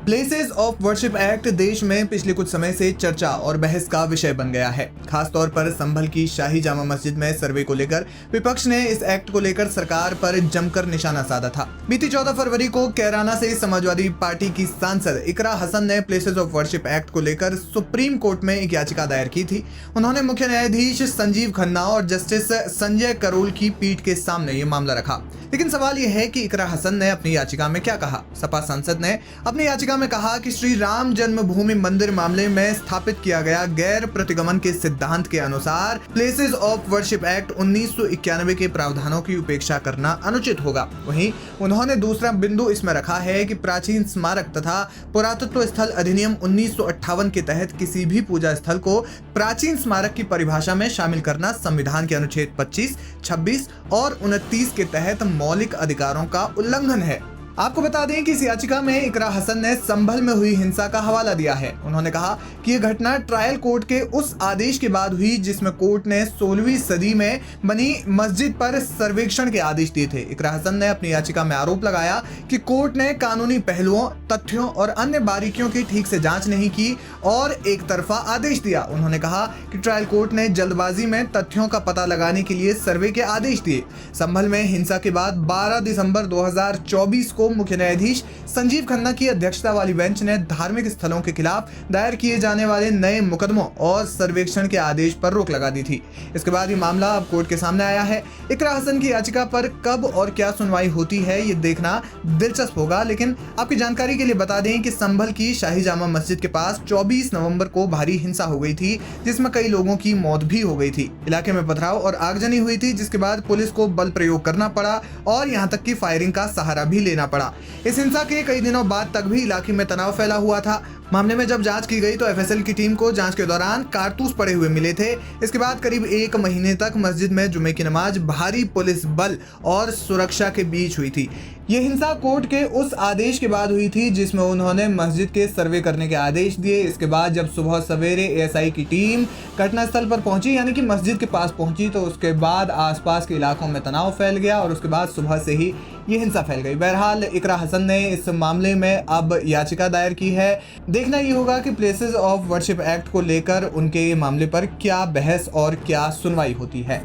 Places of worship act देश में पिछले कुछ समय से चर्चा और बहस का विषय बन गया है। खासतौर पर संभल की शाही जामा मस्जिद में सर्वे को लेकर विपक्ष ने इस एक्ट को लेकर सरकार पर जमकर निशाना साधा था। बीती 14 फरवरी को कैराना से समाजवादी पार्टी की सांसद इकरा हसन ने प्लेसेस ऑफ वर्शिप एक्ट को लेकर सुप्रीम कोर्ट में एक याचिका दायर की थी। उन्होंने मुख्य न्यायाधीश संजीव खन्ना और जस्टिस संजय करोल की पीठ के सामने ये मामला रखा। लेकिन सवाल यह है कि इकरा हसन ने अपनी याचिका में क्या कहा। सपा सांसद ने अपनी याचिका में कहा कि श्री राम जन्मभूमि मंदिर मामले में स्थापित किया गया गैर प्रतिगमन के सिद्धांत के अनुसार प्लेसेस ऑफ वर्शिप एक्ट 1991 के प्रावधानों की उपेक्षा करना अनुचित होगा। वहीं उन्होंने दूसरा बिंदु इसमें रखा है कि प्राचीन स्मारक तथा पुरातत्व स्थल अधिनियम 1958 के तहत किसी भी पूजा स्थल को प्राचीन स्मारक की परिभाषा में शामिल करना संविधान के अनुच्छेद 25, 26 और 29 के तहत मौलिक अधिकारों का उल्लंघन है। आपको बता दें कि इस याचिका में इकरा हसन ने संभल में हुई हिंसा का हवाला दिया है। उन्होंने कहा कि यह घटना ट्रायल कोर्ट के उस आदेश के बाद हुई जिसमें कोर्ट ने 16वीं सदी में बनी मस्जिद पर सर्वेक्षण के आदेश दिए थे। इकरा हसन ने अपनी याचिका में आरोप लगाया कि कोर्ट ने कानूनी पहलुओं, तथ्यों और अन्य बारीकियों की ठीक से जांच नहीं की और एक तरफा आदेश दिया। उन्होंने कहा कि ट्रायल कोर्ट ने जल्दबाजी में तथ्यों का पता लगाने के लिए सर्वे के आदेश दिए। संभल में हिंसा के बाद 12 दिसंबर 2024 को मुख्य न्यायाधीश संजीव खन्ना की अध्यक्षता वाली बेंच ने धार्मिक स्थलों के खिलाफ दायर किए जाने वाले नए मुकदमों और सर्वेक्षण के आदेश पर रोक लगा दी थी। इसके बाद ये मामला अब कोर्ट के सामने आया है। इकरा हसन की याचिका पर कब और क्या सुनवाई होती है ये देखना दिलचस्प होगा। लेकिन आपकी जानकारी के लिए बता दें कि संभल की शाही जामा मस्जिद के पास 24 नवंबर को भारी हिंसा हो गई थी, जिसमें कई लोगों की मौत भी हो गई थी। इलाके में पथराव और आगजनी हुई थी, जिसके बाद पुलिस को बल प्रयोग करना पड़ा और यहाँ तक कि फायरिंग का सहारा भी लेना पड़ा। इस हिंसा के कई दिनों बाद तक भी इलाके में तनाव फैला हुआ था। मामले में जब जांच की गई तो एफएसएल की टीम को जांच के दौरान कारतूस पड़े हुए मिले थे। इसके बाद करीब 1 महीने तक मस्जिद में जुमे की नमाज भारी पुलिस बल और सुरक्षा के बीच हुई थी। ये हिंसा कोर्ट के उस आदेश के बाद हुई थी जिसमें उन्होंने मस्जिद के सर्वे करने के आदेश दिए। इसके बाद जब सुबह सवेरे एएसआई की टीम घटनास्थल पर पहुंची, यानी कि मस्जिद के पास पहुंची, तो उसके बाद आसपास के इलाकों में तनाव फैल गया और उसके बाद सुबह से ही ये हिंसा फैल गई। बहरहाल इकरा हसन ने इस मामले में अब याचिका दायर की है। देखना ये होगा कि प्लेसेस ऑफ वर्शिप एक्ट को लेकर उनके मामले पर क्या बहस और क्या सुनवाई होती है।